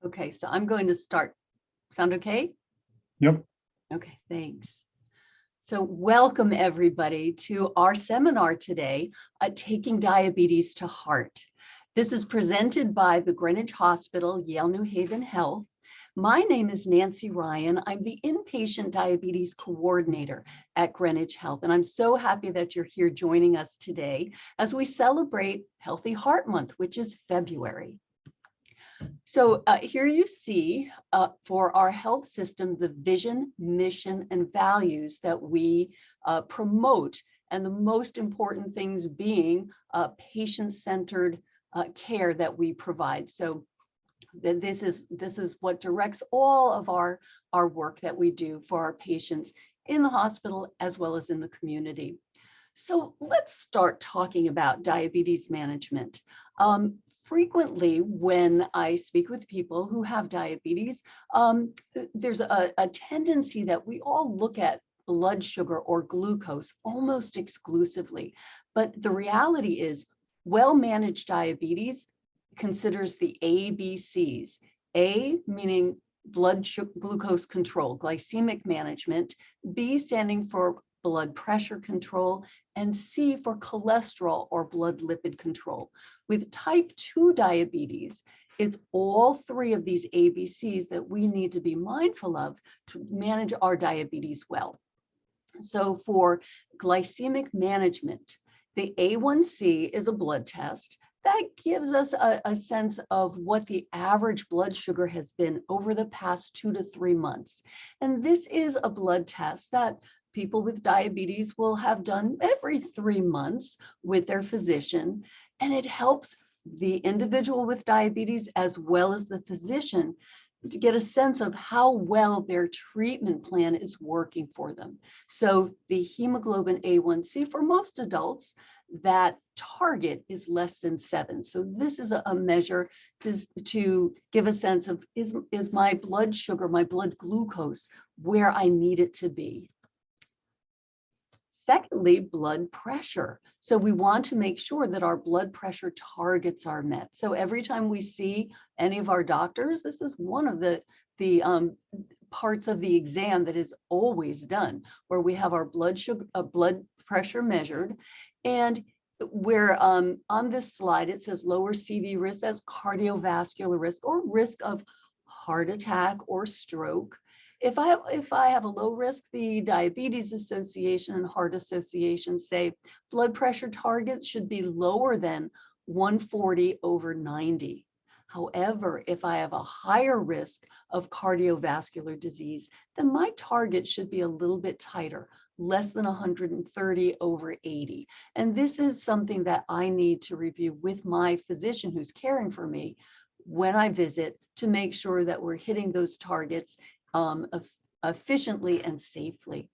Okay, so I'm going to start. Sound okay? Yep. Okay, thanks. So welcome everybody to our seminar today, Taking Diabetes to Heart. This is presented by the Greenwich Hospital, Yale New Haven Health. My name is Nancy Ryan. I'm the Inpatient Diabetes Coordinator at Greenwich Health, and I'm so happy that you're here joining us today as we celebrate Healthy Heart Month, which is February. So here you see for our health system, the vision, mission, and values that we promote, and the most important things being patient-centered care that we provide. So this is what directs all of our work that we do for our patients in the hospital as well as in the community. So let's start talking about diabetes management. Frequently, when I speak with people who have diabetes, there's a tendency that we all look at blood sugar or glucose almost exclusively. But the reality is, well-managed diabetes considers the ABCs. A meaning blood sugar, glucose control, glycemic management, B standing for blood pressure control, and C for cholesterol or blood lipid control. With type 2 diabetes, it's all three of these ABCs that we need to be mindful of to manage our diabetes well. So for glycemic management, the A1C is a blood test that gives us a sense of what the average blood sugar has been over the past 2 to 3 months. And this is a blood test that people with diabetes will have done every 3 months with their physician, and it helps the individual with diabetes as well as the physician to get a sense of how well their treatment plan is working for them. So the hemoglobin A1C for most adults, that target is less than 7. So this is a measure to give a sense of, is my blood sugar, my blood glucose, where I need it to be. Secondly, blood pressure. So we want to make sure that our blood pressure targets are met. So every time we see any of our doctors, this is one of the parts of the exam that is always done, where we have our blood pressure measured. And where on this slide, it says lower CV risk, that's cardiovascular risk or risk of heart attack or stroke. If I have a low risk, the Diabetes Association and Heart Association say blood pressure targets should be lower than 140/90. However, if I have a higher risk of cardiovascular disease, then my target should be a little bit tighter, less than 130/80. And this is something that I need to review with my physician who's caring for me when I visit to make sure that we're hitting those targets efficiently and safely.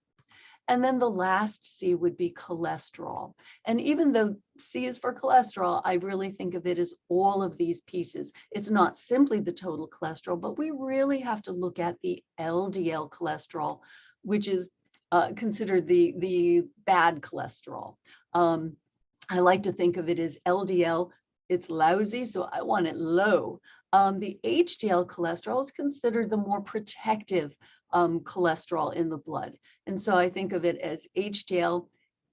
And then the last C would be cholesterol. And even though C is for cholesterol, I really think of it as all of these pieces. It's not simply the total cholesterol, but we really have to look at the LDL cholesterol, which is considered the bad cholesterol. I like to think of it as LDL. It's lousy, so I want it low. The HDL cholesterol is considered the more protective cholesterol in the blood. And so I think of it as HDL,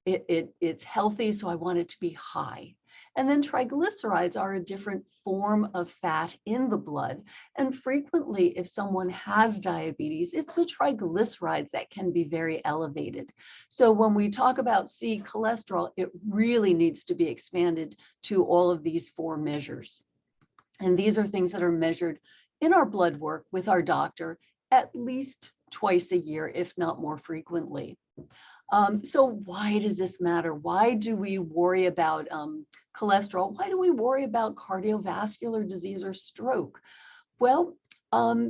it's healthy, so I want it to be high. And then triglycerides are a different form of fat in the blood. And frequently, if someone has diabetes, it's the triglycerides that can be very elevated. So when we talk about C cholesterol, it really needs to be expanded to all of these 4 measures. And these are things that are measured in our blood work with our doctor at least twice a year, if not more frequently. So why does this matter? Why do we worry about cholesterol? Why do we worry about cardiovascular disease or stroke? Well,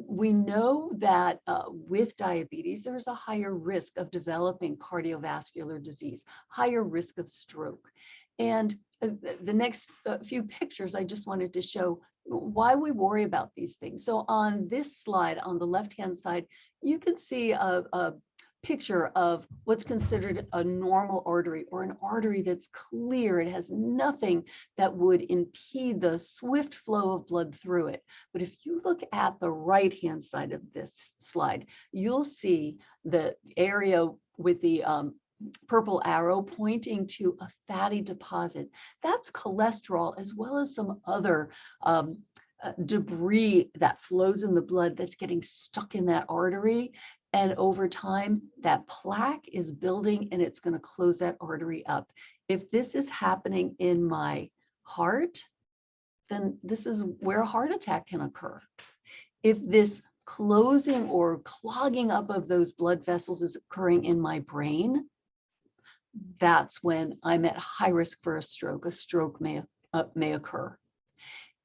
we know that with diabetes, there's a higher risk of developing cardiovascular disease, higher risk of stroke. And the next few pictures, I just wanted to show why we worry about these things. So on this slide, on the left-hand side, you can see a picture of what's considered a normal artery, or an artery that's clear. It has nothing that would impede the swift flow of blood through it. But if you look at the right-hand side of this slide, you'll see the area with the purple arrow pointing to a fatty deposit. That's cholesterol, as well as some other debris that flows in the blood that's getting stuck in that artery. And over time, that plaque is building and it's going to close that artery up. If this is happening in my heart, then this is where a heart attack can occur. If this closing or clogging up of those blood vessels is occurring in my brain, that's when I'm at high risk for a stroke. A stroke may occur.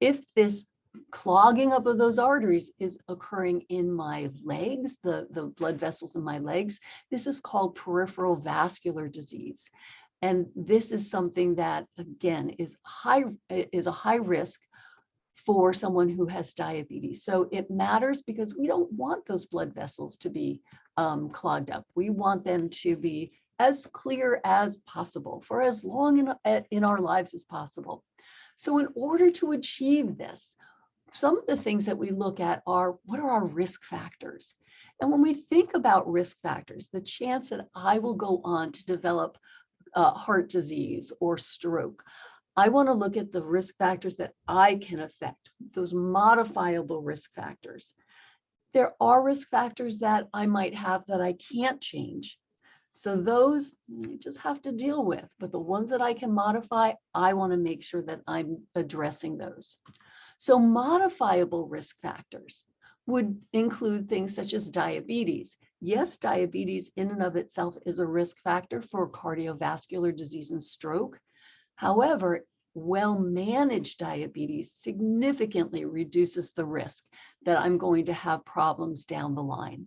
If this clogging up of those arteries is occurring in my legs, the blood vessels in my legs, this is called peripheral vascular disease. And this is something that, again, is a high risk for someone who has diabetes. So it matters because we don't want those blood vessels to be clogged up. We want them to be as clear as possible for as long in our lives as possible. So in order to achieve this, some of the things that we look at are, what are our risk factors? And when we think about risk factors, the chance that I will go on to develop heart disease or stroke, I want to look at the risk factors that I can affect, those modifiable risk factors. There are risk factors that I might have that I can't change. So those you just have to deal with, but the ones that I can modify, I want to make sure that I'm addressing those. So modifiable risk factors would include things such as diabetes. Yes, diabetes in and of itself is a risk factor for cardiovascular disease and stroke. However, well-managed diabetes significantly reduces the risk that I'm going to have problems down the line.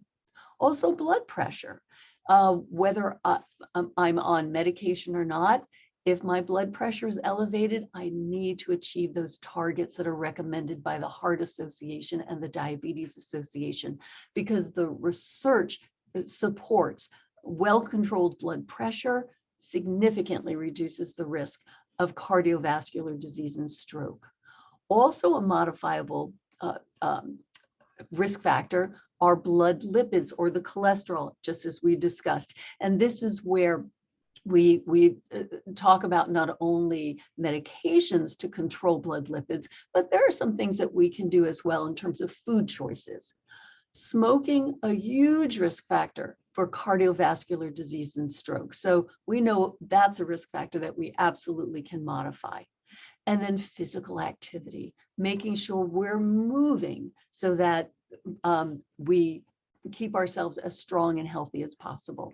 Also, blood pressure. Whether I'm on medication or not, if my blood pressure is elevated, I need to achieve those targets that are recommended by the Heart Association and the Diabetes Association, because the research supports well-controlled blood pressure significantly reduces the risk of cardiovascular disease and stroke. Also, a modifiable risk factor are blood lipids, or the cholesterol, just as we discussed. And this is where we talk about not only medications to control blood lipids, but there are some things that we can do as well in terms of food choices. Smoking, a huge risk factor for cardiovascular disease and stroke. So we know that's a risk factor that we absolutely can modify. And then physical activity, making sure we're moving so that we keep ourselves as strong and healthy as possible.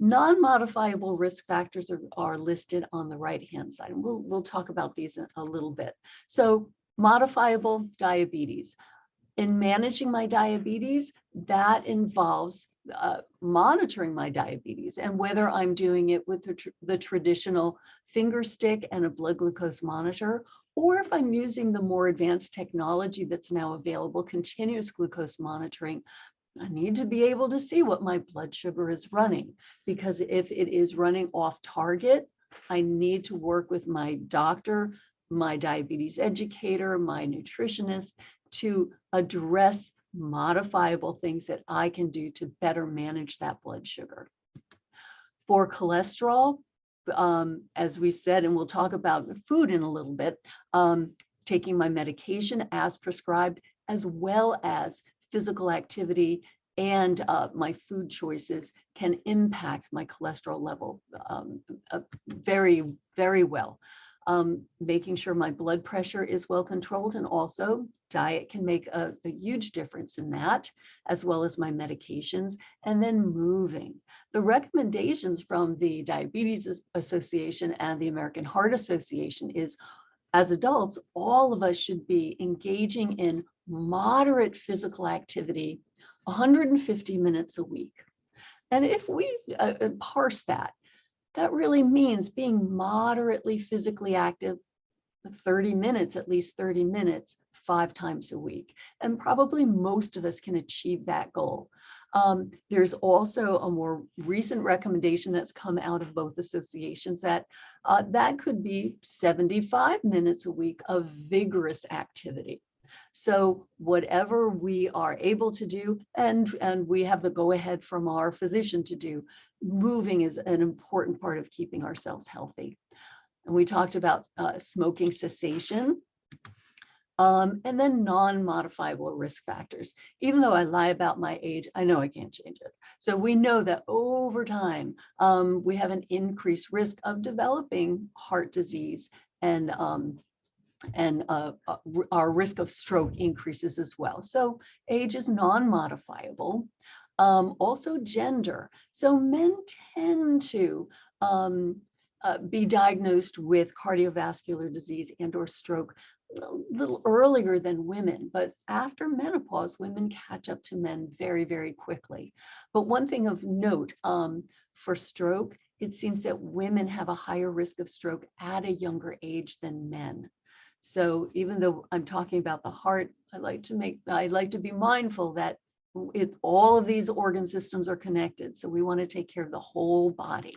Non-modifiable risk factors are listed on the right-hand side, and we'll talk about these in a little bit. So modifiable diabetes. In managing my diabetes, that involves monitoring my diabetes, and whether I'm doing it with the traditional finger stick and a blood glucose monitor, or if I'm using the more advanced technology that's now available, continuous glucose monitoring, I need to be able to see what my blood sugar is running, because if it is running off target, I need to work with my doctor, my diabetes educator, my nutritionist to address modifiable things that I can do to better manage that blood sugar. For cholesterol, as we said, and we'll talk about food in a little bit, taking my medication as prescribed, as well as physical activity and my food choices can impact my cholesterol level very, very well. Making sure my blood pressure is well controlled, and also diet can make a huge difference in that, as well as my medications, and then moving. The recommendations from the Diabetes Association and the American Heart Association is, as adults, all of us should be engaging in moderate physical activity 150 minutes a week. And if we parse that, that really means being moderately physically active 30 minutes, at least 30 minutes, 5 times a week. And probably most of us can achieve that goal. There's also a more recent recommendation that's come out of both associations that that could be 75 minutes a week of vigorous activity. So whatever we are able to do, and we have the go-ahead from our physician to do, moving is an important part of keeping ourselves healthy. And we talked about smoking cessation. And then non-modifiable risk factors. Even though I lie about my age, I know I can't change it. So we know that over time, we have an increased risk of developing heart disease, and our risk of stroke increases as well. So age is non-modifiable. Also gender. So men tend to be diagnosed with cardiovascular disease and or stroke a little earlier than women, but after menopause, women catch up to men very, very quickly. But one thing of note for stroke, it seems that women have a higher risk of stroke at a younger age than men. So even though I'm talking about the heart, I like to be mindful that all of these organ systems are connected. So we want to take care of the whole body.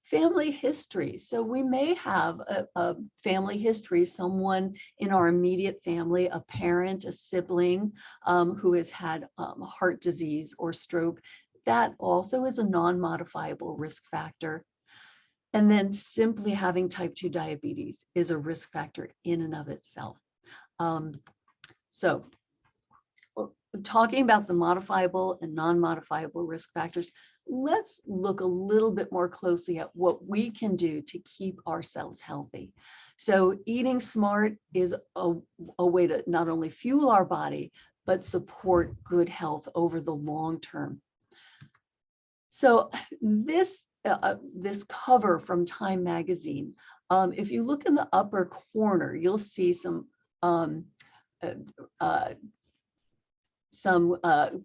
Family history. So we may have a family history, someone in our immediate family, a parent, a sibling who has had heart disease or stroke. That also is a non-modifiable risk factor. And then simply having type 2 diabetes is a risk factor in and of itself. So talking about the modifiable and non-modifiable risk factors, let's look a little bit more closely at what we can do to keep ourselves healthy. So eating smart is a way to not only fuel our body, but support good health over the long term. So this cover from Time magazine, if you look in the upper corner, you'll see some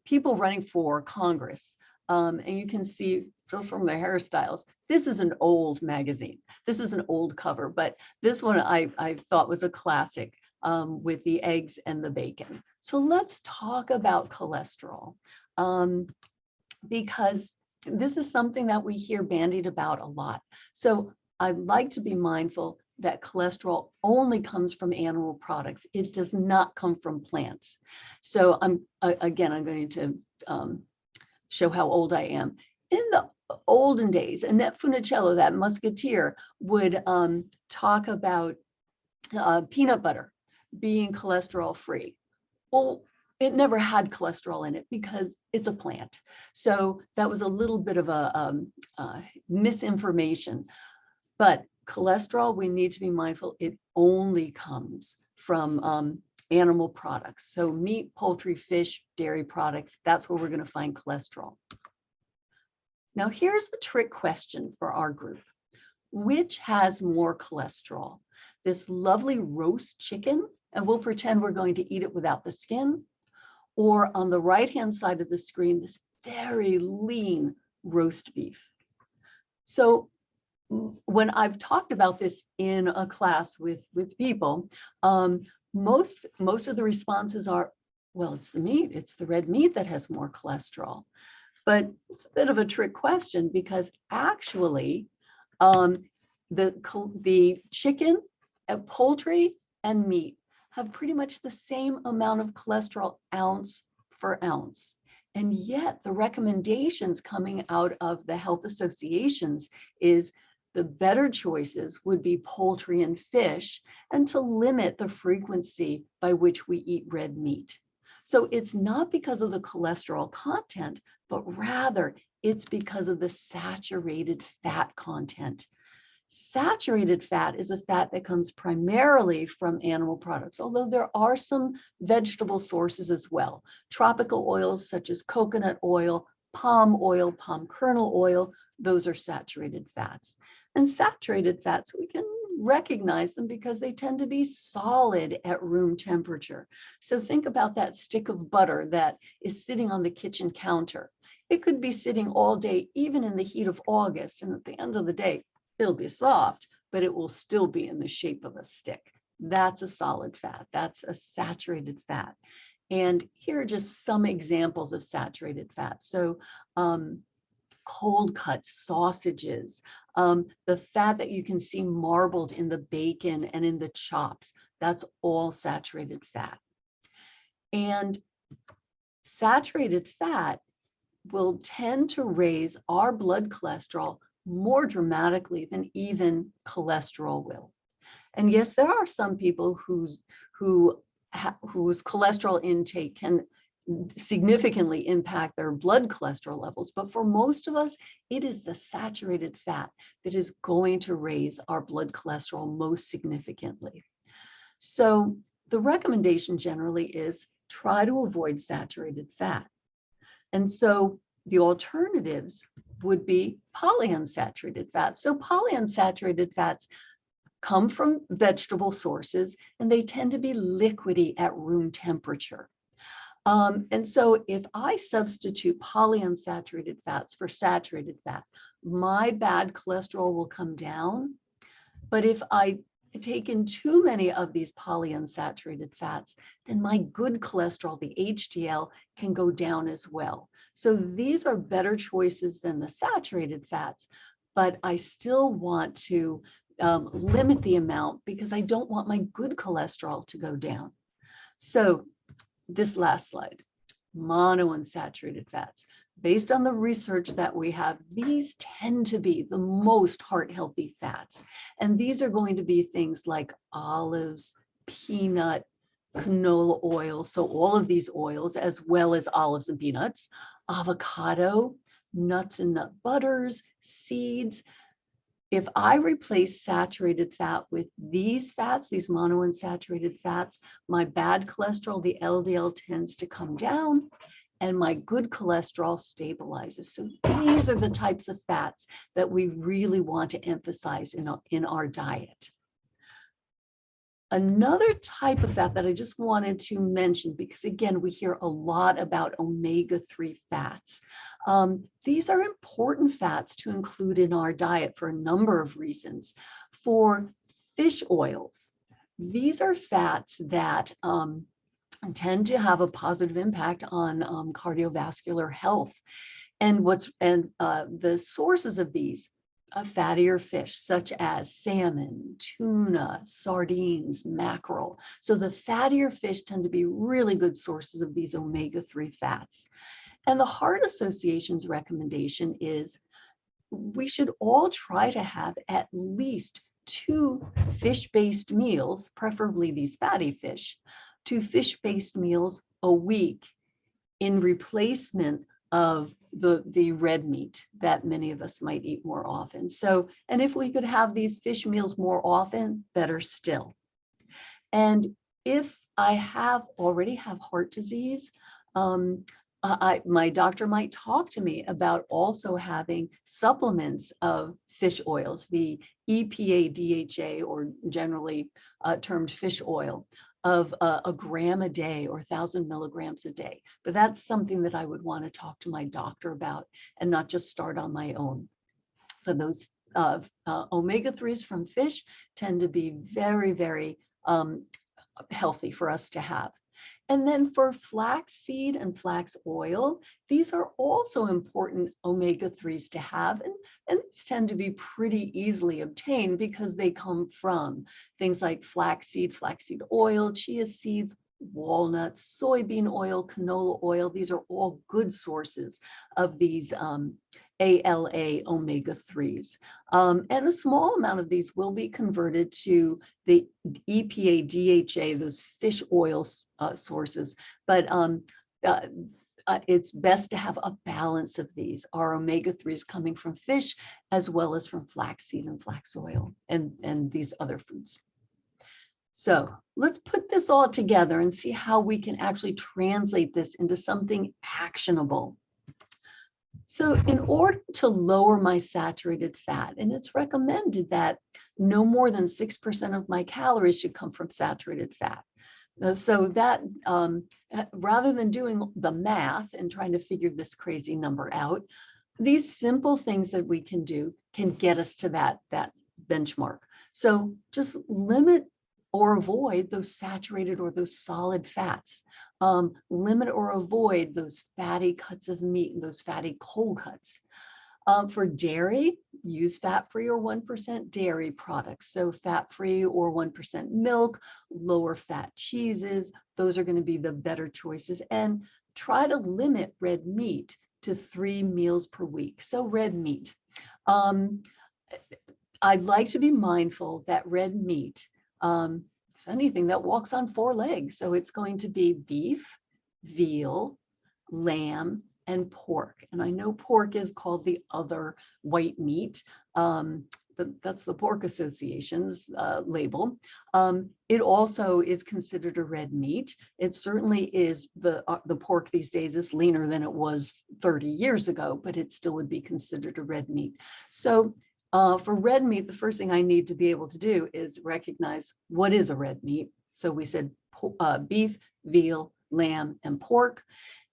people running for Congress. And you can see just from the hairstyles, this is an old magazine. This is an old cover, but this one I thought was a classic with the eggs and the bacon. So let's talk about cholesterol, because this is something that we hear bandied about a lot. So I'd like to be mindful that cholesterol only comes from animal products. It does not come from plants. So I'm going to show how old I am. In the olden days, Annette Funicello, that musketeer, would talk about peanut butter being cholesterol free. Well, it never had cholesterol in it because it's a plant. So that was a little bit of a misinformation. But cholesterol, we need to be mindful, it only comes from animal products. So meat, poultry, fish, dairy products, that's where we're going to find cholesterol. Now here's a trick question for our group. Which has more cholesterol? This lovely roast chicken, and we'll pretend we're going to eat it without the skin, or on the right-hand side of the screen, this very lean roast beef. So when I've talked about this in a class with people, most of the responses are, well, it's the meat, it's the red meat that has more cholesterol. But it's a bit of a trick question because actually the chicken, poultry, and meat have pretty much the same amount of cholesterol ounce for ounce. And yet the recommendations coming out of the health associations is the better choices would be poultry and fish, and to limit the frequency by which we eat red meat. So it's not because of the cholesterol content, but rather it's because of the saturated fat content. Saturated fat is a fat that comes primarily from animal products, although there are some vegetable sources as well. Tropical oils such as coconut oil, palm kernel oil, those are saturated fats. And saturated fats, we can recognize them because they tend to be solid at room temperature. So think about that stick of butter that is sitting on the kitchen counter. It could be sitting all day, even in the heat of August, and at the end of the day, it'll be soft, but it will still be in the shape of a stick. That's a solid fat. That's a saturated fat. And here are just some examples of saturated fat. So cold cuts, sausages, the fat that you can see marbled in the bacon and in the chops, that's all saturated fat. And saturated fat will tend to raise our blood cholesterol more dramatically than even cholesterol will. And yes, there are some people whose cholesterol intake can significantly impact their blood cholesterol levels. But for most of us, it is the saturated fat that is going to raise our blood cholesterol most significantly. So the recommendation generally is try to avoid saturated fat. And so the alternatives would be polyunsaturated fats. So polyunsaturated fats come from vegetable sources, and they tend to be liquidy at room temperature. And so if I substitute polyunsaturated fats for saturated fat, my bad cholesterol will come down. But if I take in too many of these polyunsaturated fats, then my good cholesterol, the HDL, can go down as well. So these are better choices than the saturated fats, but I still want to limit the amount because I don't want my good cholesterol to go down. So this last slide, monounsaturated fats. Based on the research that we have, these tend to be the most heart healthy fats. And these are going to be things like olives, peanut, canola oil. So all of these oils, as well as olives and peanuts, avocado, nuts and nut butters, seeds. If I replace saturated fat with these fats, these monounsaturated fats, my bad cholesterol, the LDL, tends to come down and my good cholesterol stabilizes. So these are the types of fats that we really want to emphasize in our diet. Another type of fat that I just wanted to mention, because again, we hear a lot about omega-3 fats. These are important fats to include in our diet for a number of reasons. For fish oils, these are fats that tend to have a positive impact on cardiovascular health. And the sources of these fattier fish, such as salmon, tuna, sardines, mackerel. So the fattier fish tend to be really good sources of these omega-3 fats. And the Heart Association's recommendation is we should all try to have at least 2 fish-based meals, preferably these fatty fish, 2 fish-based meals a week in replacement of the red meat that many of us might eat more often. So, and if we could have these fish meals more often, better still. And if I already have heart disease, my doctor might talk to me about also having supplements of fish oils, the EPA, DHA, or generally termed fish oil, of a gram a day or 1,000 milligrams a day. But that's something that I would want to talk to my doctor about and not just start on my own. But those omega-3s from fish tend to be very, very healthy for us to have. And then for flaxseed and flax oil, these are also important omega-3s to have, and these tend to be pretty easily obtained because they come from things like flaxseed oil, chia seeds, walnuts, soybean oil, canola oil. These are all good sources of these ALA omega-3s. And a small amount of these will be converted to the EPA, DHA, those fish oil sources. But it's best to have a balance of these, our omega-3s coming from fish, as well as from flaxseed and flax oil and these other foods. So let's put this all together and see how we can actually translate this into something actionable. So in order to lower my saturated fat, and it's recommended that no more than 6% of my calories should come from saturated fat. So that rather than doing the math and trying to figure this crazy number out, these simple things that we can do can get us to that benchmark. So just limit or avoid those saturated or those solid fats. Limit or avoid those fatty cuts of meat and those fatty cold cuts. For dairy, use fat-free or 1% dairy products. So fat-free or 1% milk, lower fat cheeses, those are going to be the better choices. And try to limit red meat to 3 meals per week. So red meat. I'd like to be mindful that red meat, it's anything that walks on 4 legs. So it's going to be beef, veal, lamb, and pork. And I know pork is called the other white meat, but that's the Pork Association's label. It also is considered a red meat. It certainly is, the pork these days is leaner than it was 30 years ago, but it still would be considered a red meat. So for red meat, the first thing I need to be able to do is recognize what is a red meat. So we said beef, veal, lamb, and pork.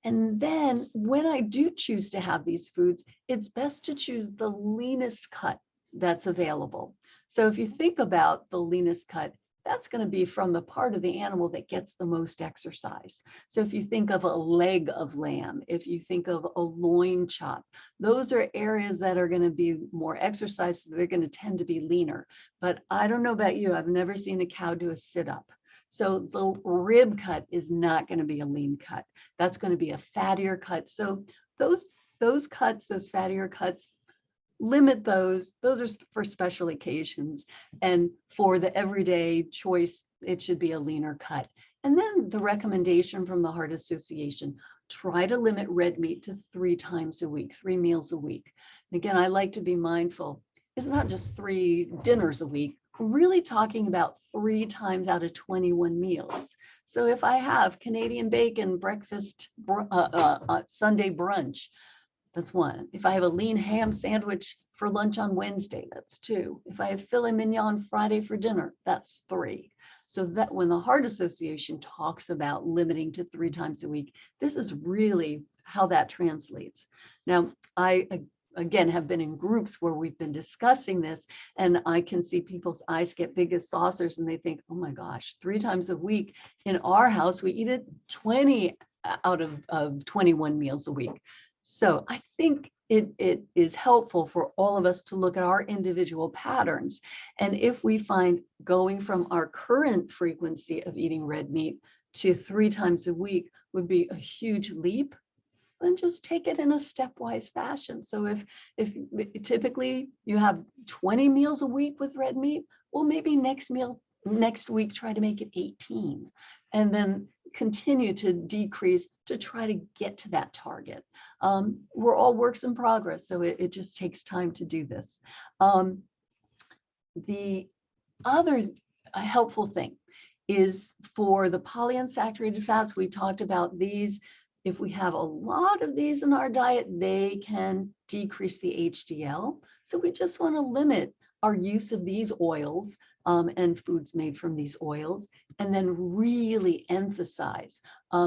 And then when I do choose to have these foods, it's best to choose the leanest cut that's available. So if you think about the leanest cut, that's going to be from the part of the animal that gets the most exercise. So if you think of a leg of lamb, if you think of a loin chop, those are areas that are going to be more exercise. So they're going to tend to be leaner. But I don't know about you, I've never seen a cow do a sit-up. So the rib cut is not going to be a lean cut. That's going to be a fattier cut. So those cuts, those fattier cuts, limit those. Those are for special occasions. And for the everyday choice, it should be a leaner cut. And then the recommendation from the Heart Association, try to limit red meat to 3 times a week, 3 meals a week. And again, I like to be mindful. It's not just 3 dinners a week. We're really talking about 3 times out of 21 meals. So if I have Canadian bacon breakfast, Sunday brunch, that's 1. If I have a lean ham sandwich for lunch on Wednesday, that's 2. If I have filet mignon Friday for dinner, that's 3. So that when the Heart Association talks about limiting to 3 times a week, this is really how that translates. Now, I again have been in groups where we've been discussing this, and I can see people's eyes get big as saucers and they think, oh my gosh, 3 times a week. In our house, we eat it 20 out of 21 meals a week. So I think it is helpful for all of us to look at our individual patterns. And if we find going from our current frequency of eating red meat to 3 times a week would be a huge leap, then just take it in a stepwise fashion. So if typically you have 20 meals a week with red meat, well, maybe next week, try to make it 18, and then continue to decrease to try to get to that target. We're all works in progress, so it just takes time to do this. The other helpful thing is for the polyunsaturated fats. We talked about these. If we have a lot of these in our diet, they can decrease the HDL. So we just want to limit our use of these oils and foods made from these oils, and then really emphasize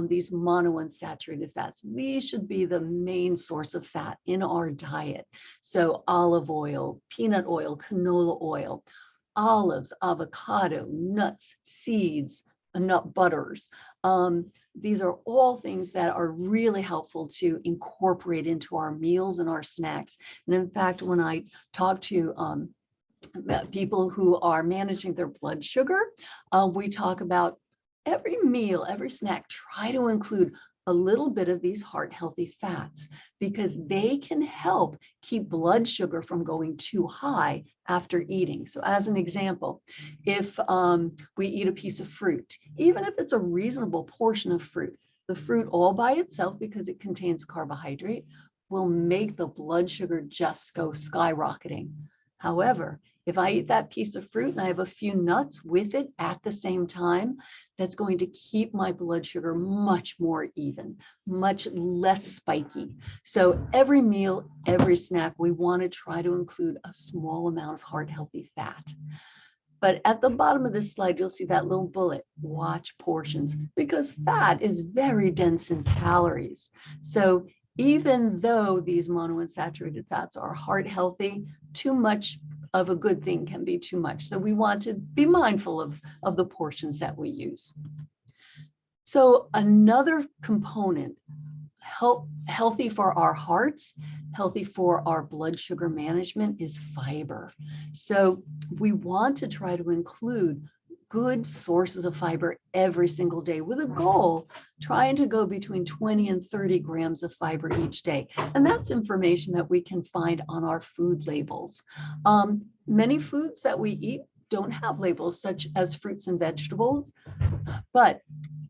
these monounsaturated fats. These should be the main source of fat in our diet. So olive oil, peanut oil, canola oil, olives, avocado, nuts, seeds, nut butters. These are all things that are really helpful to incorporate into our meals and our snacks. And in fact, when I talk to people who are managing their blood sugar, we talk about every meal, every snack, try to include a little bit of these heart healthy fats, because they can help keep blood sugar from going too high after eating. So as an example, if we eat a piece of fruit, even if it's a reasonable portion of fruit, the fruit all by itself, because it contains carbohydrate, will make the blood sugar just go skyrocketing. However, if I eat that piece of fruit and I have a few nuts with it at the same time, that's going to keep my blood sugar much more even, much less spiky. So every meal, every snack, we want to try to include a small amount of heart healthy fat. But at the bottom of this slide, you'll see that little bullet, watch portions, because fat is very dense in calories. So even though these monounsaturated fats are heart healthy, too much of a good thing can be too much. So we want to be mindful of the portions that we use. So another component, healthy for our hearts, healthy for our blood sugar management, is fiber. So we want to try to include good sources of fiber every single day, with a goal trying to go between 20 and 30 grams of fiber each day. And that's information that we can find on our food labels. Many foods that we eat don't have labels, such as fruits and vegetables, but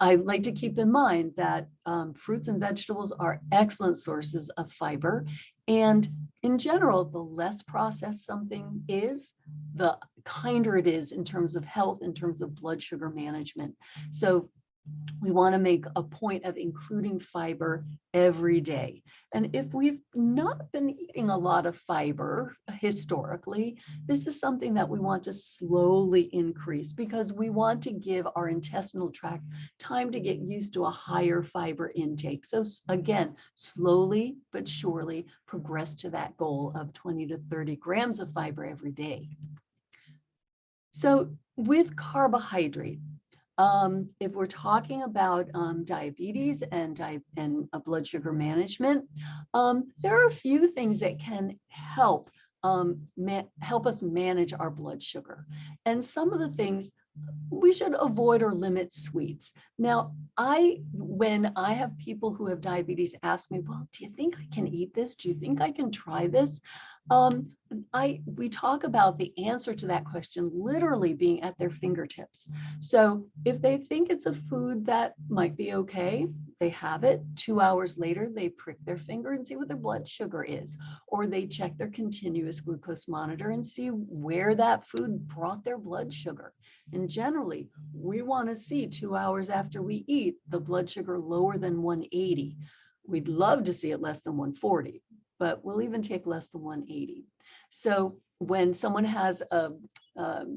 I like to keep in mind that fruits and vegetables are excellent sources of fiber. And in general, the less processed something is, the kinder it is in terms of health, in terms of blood sugar management. So we want to make a point of including fiber every day. And if we've not been eating a lot of fiber historically, this is something that we want to slowly increase, because we want to give our intestinal tract time to get used to a higher fiber intake. So again, slowly but surely progress to that goal of 20 to 30 grams of fiber every day. So with carbohydrate, if we're talking about diabetes and blood sugar management, there are a few things that can help us manage our blood sugar. And some of the things, we should avoid or limit sweets. Now, when I have people who have diabetes ask me, well, do you think I can eat this? Do you think I can try this? We talk about the answer to that question literally being at their fingertips. So if they think it's a food that might be okay, they have it. 2 hours later, they prick their finger and see what their blood sugar is, or they check their continuous glucose monitor and see where that food brought their blood sugar. And generally, we want to see 2 hours after we eat the blood sugar lower than 180. We'd love to see it less than 140, but we'll even take less than 180. So when someone has a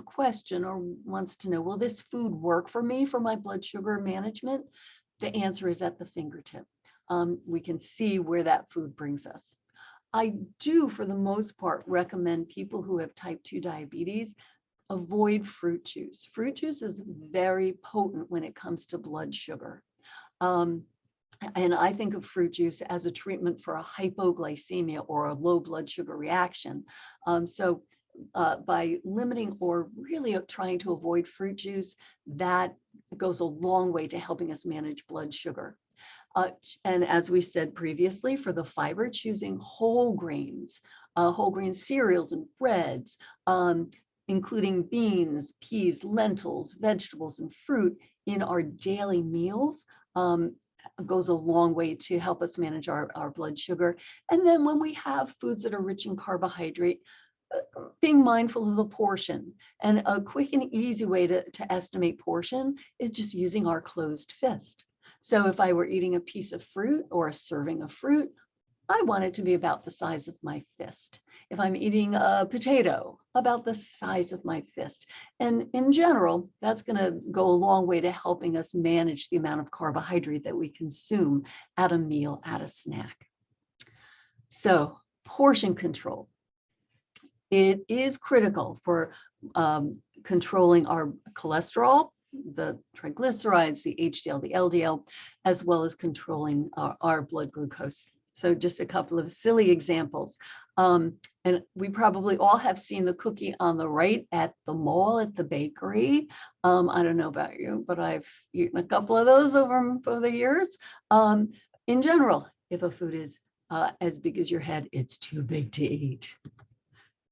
question or wants to know, will this food work for me for my blood sugar management? The answer is at the fingertip. We can see where that food brings us. I do, for the most part, recommend people who have type 2 diabetes avoid fruit juice. Fruit juice is very potent when it comes to blood sugar. And I think of fruit juice as a treatment for a hypoglycemia or a low blood sugar reaction. By limiting or really trying to avoid fruit juice, that goes a long way to helping us manage blood sugar. And as we said previously, for the fiber, choosing whole grain cereals and breads, including beans, peas, lentils, vegetables, and fruit in our daily meals, goes a long way to help us manage our blood sugar. And then when we have foods that are rich in carbohydrate, being mindful of the portion. And a quick and easy way to estimate portion is just using our closed fist. So if I were eating a piece of fruit or a serving of fruit, I want it to be about the size of my fist. If I'm eating a potato, about the size of my fist. And in general, that's going to go a long way to helping us manage the amount of carbohydrate that we consume at a meal, at a snack. So portion control. It is critical for controlling our cholesterol, the triglycerides, the HDL, the LDL, as well as controlling our blood glucose. So just a couple of silly examples. And we probably all have seen the cookie on the right at the mall, at the bakery. I don't know about you, but I've eaten a couple of those over the years. In general, if a food is as big as your head, it's too big to eat.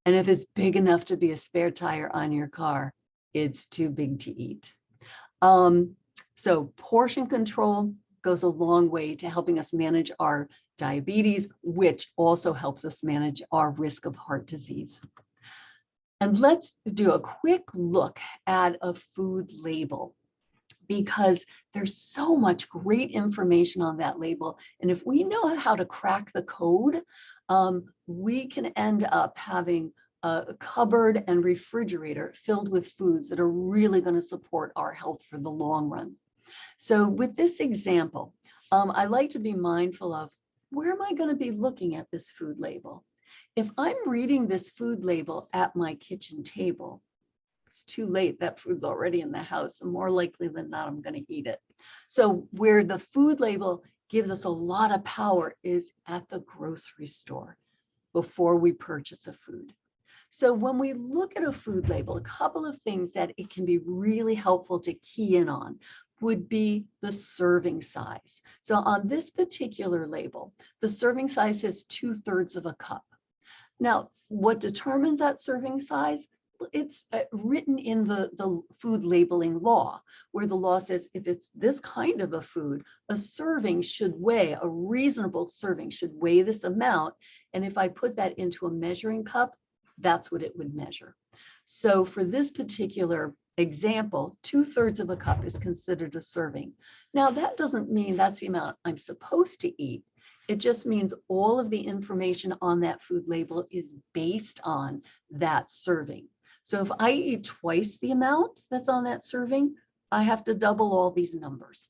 And if it's big enough to be a spare tire on your car, it's too big to eat. So portion control goes a long way to helping us manage our diabetes, which also helps us manage our risk of heart disease. And let's do a quick look at a food label, because there's so much great information on that label. And if we know how to crack the code, we can end up having a cupboard and refrigerator filled with foods that are really going to support our health for the long run. So with this example, I like to be mindful of, where am I going to be looking at this food label? if I'm reading this food label at my kitchen table, it's too late, that food's already in the house, and more likely than not, I'm going to eat it. So where the food label gives us a lot of power is at the grocery store before we purchase a food. So when we look at a food label, a couple of things that it can be really helpful to key in on would be the serving size. So on this particular label, the serving size is 2/3 of a cup. Now, what determines that serving size? It's written in the food labeling law, where the law says if it's this kind of a food, a serving should weigh, a reasonable serving should weigh this amount. And if I put that into a measuring cup, that's what it would measure. So for this particular example, 2/3 of a cup is considered a serving. Now, that doesn't mean that's the amount I'm supposed to eat. It just means all of the information on that food label is based on that serving. So if I eat twice the amount that's on that serving, I have to double all these numbers.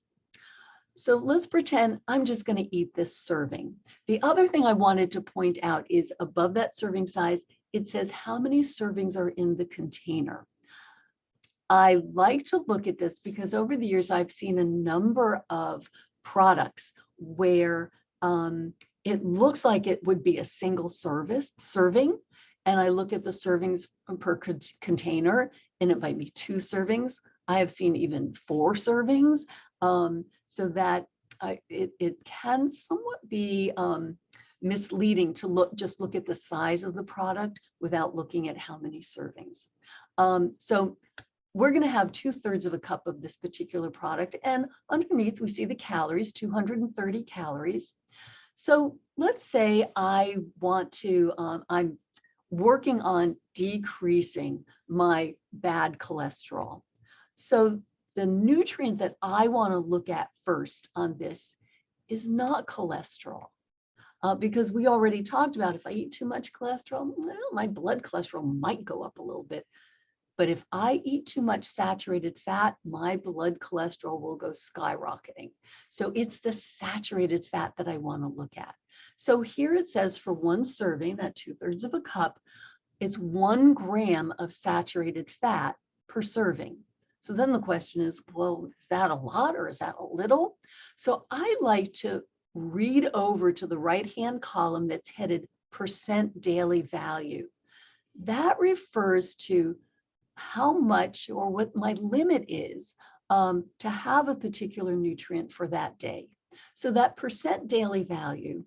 So let's pretend I'm just going to eat this serving. The other thing I wanted to point out is above that serving size, it says how many servings are in the container. I like to look at this because over the years, I've seen a number of products where it looks like it would be a single serving. And I look at the servings per container, and it might be 2 servings. I have seen even 4 servings, so that it can somewhat be misleading to just look at the size of the product without looking at how many servings. So we're going to have 2/3 of a cup of this particular product, and underneath we see the calories, 230 calories. So let's say I want to, I'm working on decreasing my bad cholesterol. So the nutrient that I want to look at first on this is not cholesterol, because we already talked about if I eat too much cholesterol, well, my blood cholesterol might go up a little bit. But if I eat too much saturated fat, my blood cholesterol will go skyrocketing. So it's the saturated fat that I want to look at. So here it says for 1 serving, that 2/3 of a cup, it's 1 gram of saturated fat per serving. So then the question is, well, is that a lot or is that a little? So I like to read over to the right-hand column that's headed percent daily value. That refers to how much or what my limit is to have a particular nutrient for that day. So that percent daily value,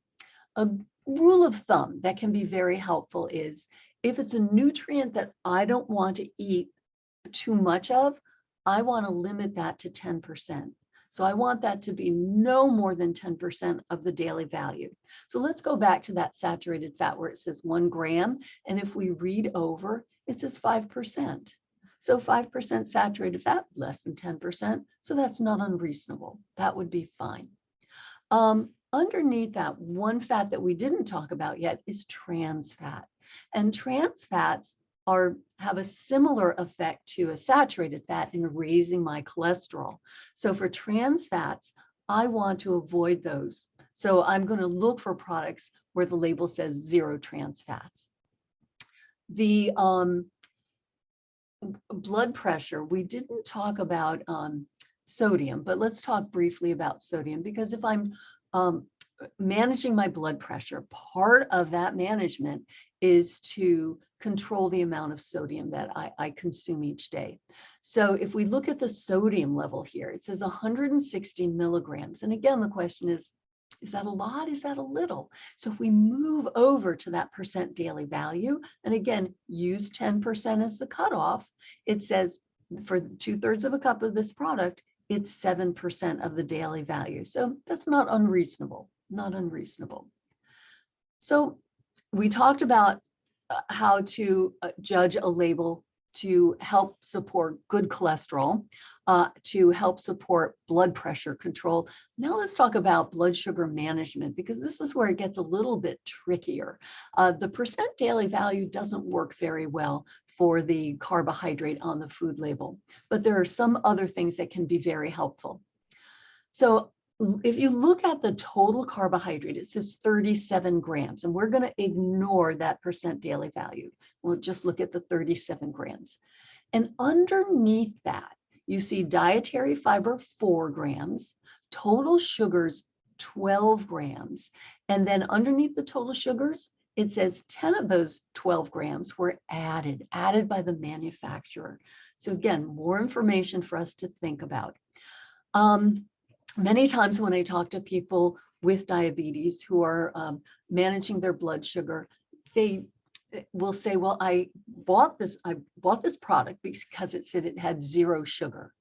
a rule of thumb that can be very helpful is if it's a nutrient that I don't want to eat too much of, I want to limit that to 10%. So I want that to be no more than 10% of the daily value. So let's go back to that saturated fat where it says 1 gram. And if we read over, it says 5%. So 5% saturated fat, less than 10%. So that's not unreasonable. That would be fine. Underneath that, one fat that we didn't talk about yet is trans fat. And trans fats have a similar effect to a saturated fat in raising my cholesterol. So for trans fats, I want to avoid those. So I'm going to look for products where the label says 0 trans fats. The blood pressure, we didn't talk about sodium, but let's talk briefly about sodium, because if I'm managing my blood pressure, part of that management is to control the amount of sodium that I consume each day. So if we look at the sodium level here, it says 160 milligrams. And again, the question is that a lot? Is that a little? So if we move over to that percent daily value, and again, use 10% as the cutoff, it says for 2/3 of a cup of this product, it's 7% of the daily value. So that's not unreasonable, not unreasonable. So we talked about how to judge a label to help support good cholesterol, to help support blood pressure control. Now let's talk about blood sugar management, because this is where it gets a little bit trickier. The percent daily value doesn't work very well for the carbohydrate on the food label, but there are some other things that can be very helpful. So if you look at the total carbohydrate, it says 37 grams, and we're going to ignore that percent daily value. We'll just look at the 37 grams. And underneath that, you see dietary fiber, 4 grams, total sugars, 12 grams. And then underneath the total sugars, it says 10 of those 12 grams were added by the manufacturer. So again, more information for us to think about. Many times when I talk to people with diabetes who are managing their blood sugar, they will say, well, I bought this product because it said it had 0 sugar.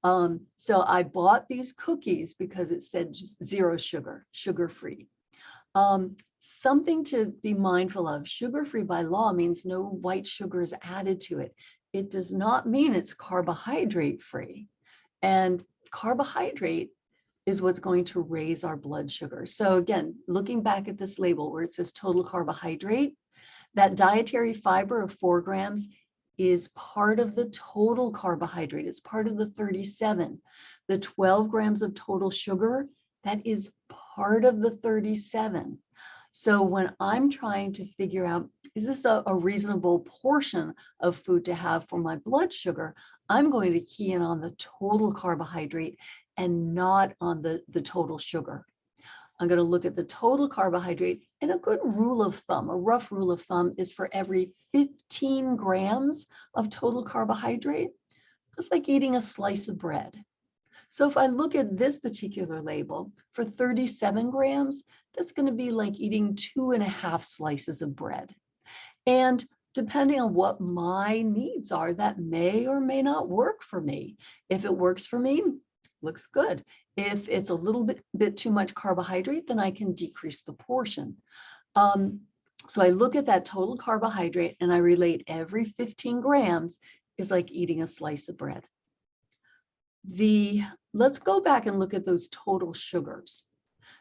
So I bought these cookies because it said just 0 sugar, sugar-free. Something to be mindful of, sugar-free by law means no white sugar is added to it. It does not mean it's carbohydrate-free. And carbohydrate is what's going to raise our blood sugar. So again, looking back at this label where it says total carbohydrate, that dietary fiber of 4 grams is part of the total carbohydrate. It's part of the 37. The 12 grams of total sugar, that is part of the 37. So when I'm trying to figure out, is this a reasonable portion of food to have for my blood sugar, I'm going to key in on the total carbohydrate and not on the total sugar. I'm going to look at the total carbohydrate, and a good rule of thumb, a rough rule of thumb, is for every 15 grams of total carbohydrate, it's like eating a slice of bread. So if I look at this particular label, for 37 grams, that's going to be like eating 2.5 slices of bread. And depending on what my needs are, that may or may not work for me. If it works for me, looks good. If it's a little bit too much carbohydrate, then I can decrease the portion. So I look at that total carbohydrate and I relate every 15 grams is like eating a slice of bread. Let's go back and look at those total sugars.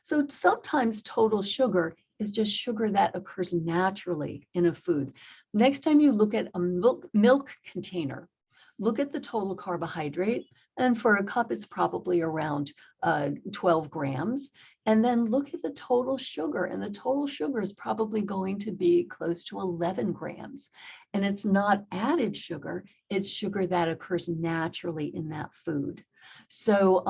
So sometimes total sugar is just sugar that occurs naturally in a food. Next time you look at a milk container, look at the total carbohydrate, and for a cup, it's probably around 12 grams. And then look at the total sugar, and the total sugar is probably going to be close to 11 grams. And it's not added sugar, it's sugar that occurs naturally in that food. So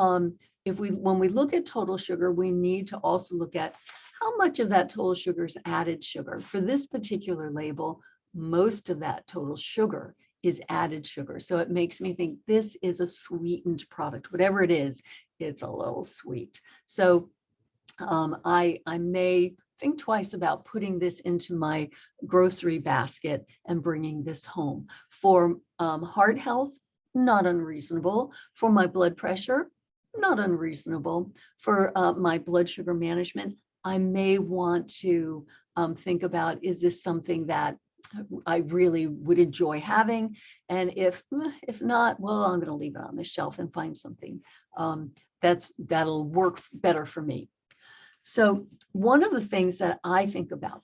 when we look at total sugar, we need to also look at how much of that total sugar is added sugar. For this particular label, most of that total sugar is added sugar. So it makes me think this is a sweetened product. Whatever it is, it's a little sweet. So I may think twice about putting this into my grocery basket and bringing this home. For heart health, not unreasonable. For my blood pressure, not unreasonable. For my blood sugar management, I may want to think about, is this something that I really would enjoy having? And if not, well, I'm going to leave it on the shelf and find something that'll work better for me. So one of the things that I think about,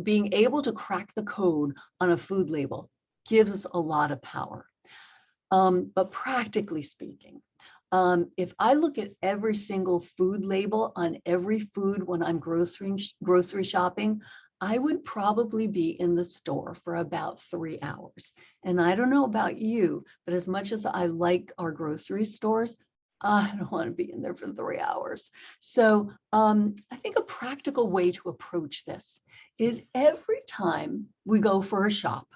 being able to crack the code on a food label gives us a lot of power. But practically speaking, if I look at every single food label on every food when I'm grocery shopping, I would probably be in the store for about 3 hours. And I don't know about you, but as much as I like our grocery stores, I don't want to be in there for 3 hours. So I think a practical way to approach this is every time we go for a shop,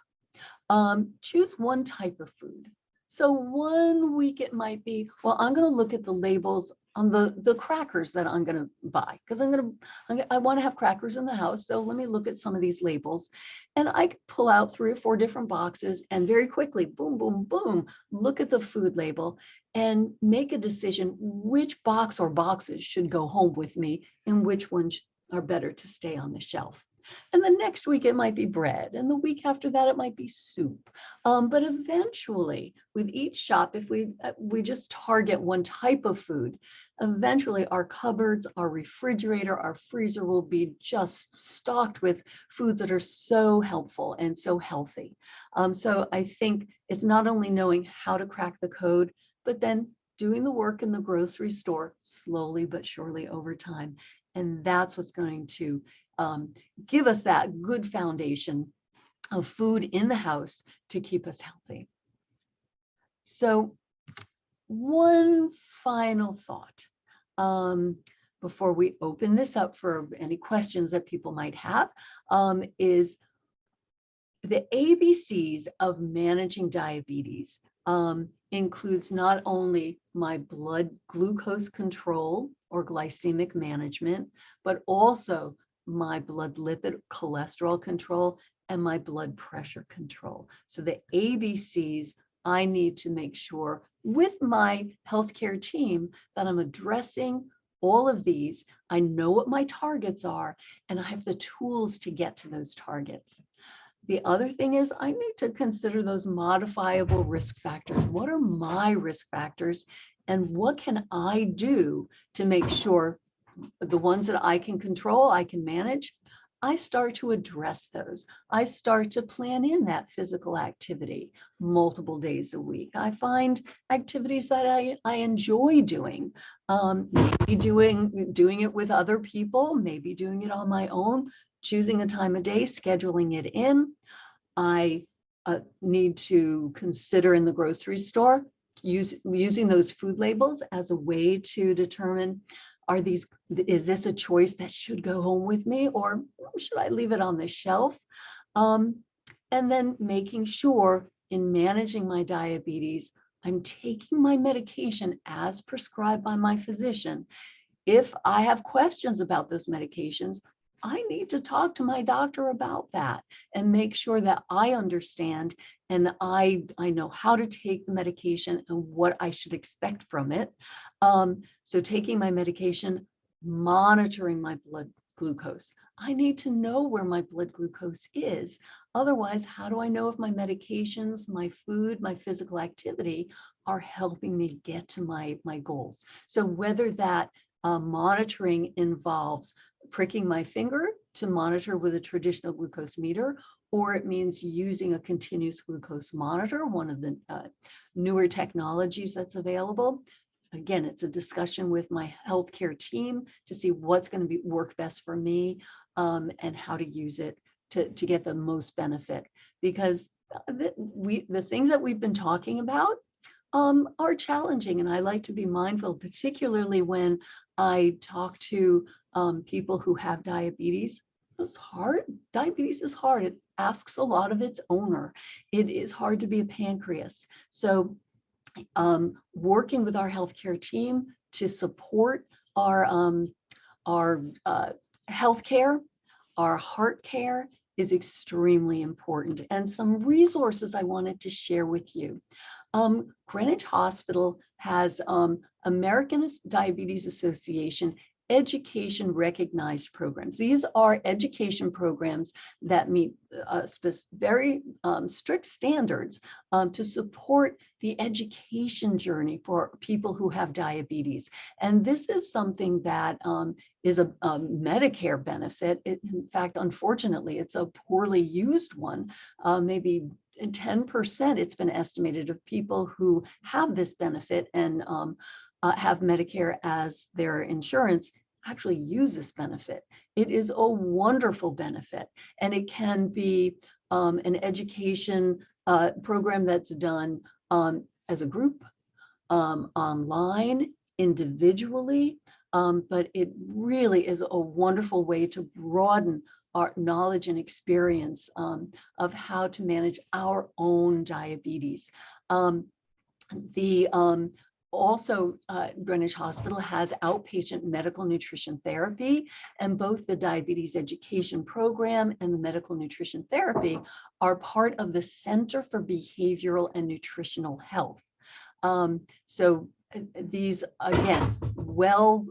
choose one type of food. So 1 week it might be, well, I'm going to look at the labels on the crackers that I'm going to buy, because I want to have crackers in the house. So let me look at some of these labels, and I could pull out 3 or 4 different boxes and very quickly, boom, boom, boom, look at the food label and make a decision which box or boxes should go home with me and which ones are better to stay on the shelf. And the next week it might be bread, and the week after that it might be soup. But eventually, with each shop, if we just target one type of food, eventually our cupboards, our refrigerator, our freezer will be just stocked with foods that are so helpful and so healthy. So I think it's not only knowing how to crack the code, but then doing the work in the grocery store slowly but surely over time. And that's what's going to give us that good foundation of food in the house to keep us healthy. So one final thought before we open this up for any questions that people might have is the ABCs of managing diabetes includes not only my blood glucose control or glycemic management, but also my blood lipid cholesterol control and my blood pressure control. So the ABCs, I need to make sure with my healthcare team that I'm addressing all of these. I know what my targets are, and I have the tools to get to those targets. The other thing is I need to consider those modifiable risk factors. What are my risk factors, and what can I do to make sure the ones that I can control, I can manage? I start to address those. I start to plan in that physical activity multiple days a week. I find activities that I enjoy doing, maybe doing it with other people, maybe doing it on my own, choosing a time of day, scheduling it in. I need to consider in the grocery store using those food labels as a way to determine, is this a choice that should go home with me, or should I leave it on the shelf? And then making sure in managing my diabetes, I'm taking my medication as prescribed by my physician. If I have questions about those medications, I need to talk to my doctor about that and make sure that I understand and I know how to take the medication and what I should expect from it. So taking my medication, monitoring my blood glucose. I need to know where my blood glucose is. Otherwise, how do I know if my medications, my food, my physical activity are helping me get to my goals? So whether that monitoring involves pricking my finger to monitor with a traditional glucose meter, or it means using a continuous glucose monitor, one of the newer technologies that's available. Again, it's a discussion with my healthcare team to see what's going to work best for me and how to use it to get the most benefit. Because the things that we've been talking about are challenging, and I like to be mindful, particularly when I talk to people who have diabetes. It's hard. Diabetes is hard. It asks a lot of its owner. It is hard to be a pancreas. So working with our healthcare team to support our healthcare, our heart care is extremely important. And some resources I wanted to share with you. Greenwich Hospital has American Diabetes Association education recognized programs. These are education programs that meet very strict standards to support the education journey for people who have diabetes. And this is something that is a Medicare benefit. In fact, unfortunately, it's a poorly used one. Maybe 10%, it's been estimated, of people who have this benefit and have Medicare as their insurance actually use this benefit. It is a wonderful benefit, and it can be an education program that's done as a group, online, individually, but it really is a wonderful way to broaden our knowledge and experience of how to manage our own diabetes. Also, Greenwich Hospital has outpatient medical nutrition therapy, and both the diabetes education program and the medical nutrition therapy are part of the Center for Behavioral and Nutritional Health. So these, again, well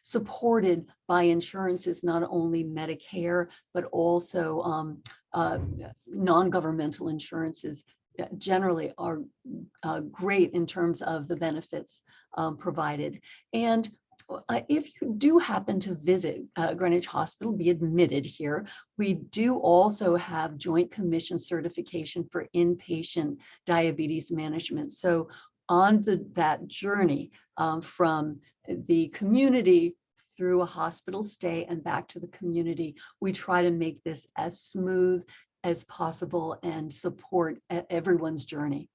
supported by insurances, not only Medicare, but also non-governmental insurances generally are great in terms of the benefits provided. And if you do happen to visit Greenwich Hospital, be admitted here, we do also have Joint Commission certification for inpatient diabetes management. So on that journey from the community through a hospital stay and back to the community, we try to make this as smooth as possible and support everyone's journey.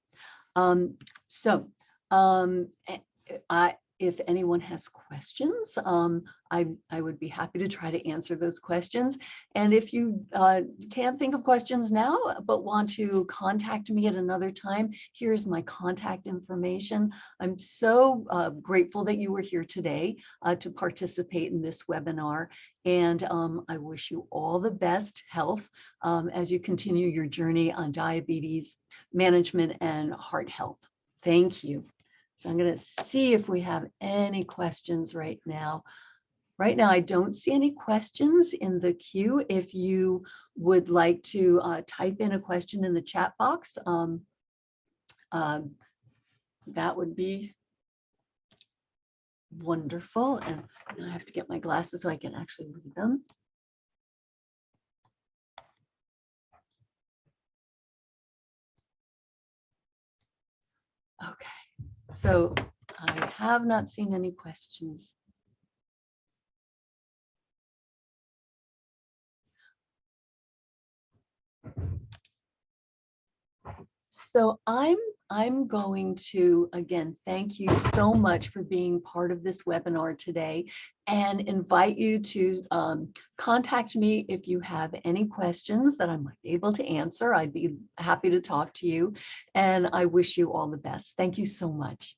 If anyone has questions, I would be happy to try to answer those questions. And if you can't think of questions now, but want to contact me at another time, here's my contact information. I'm so grateful that you were here today to participate in this webinar. And I wish you all the best health as you continue your journey on diabetes management and heart health. Thank you. So I'm going to see if we have any questions right now. Right now, I don't see any questions in the queue. If you would like to type in a question in the chat box, that would be wonderful. And I have to get my glasses so I can actually read them. Okay. So I have not seen any questions. So I'm going to, again, thank you so much for being part of this webinar today and invite you to contact me if you have any questions that I might be able to answer. I'd be happy to talk to you, and I wish you all the best. Thank you so much.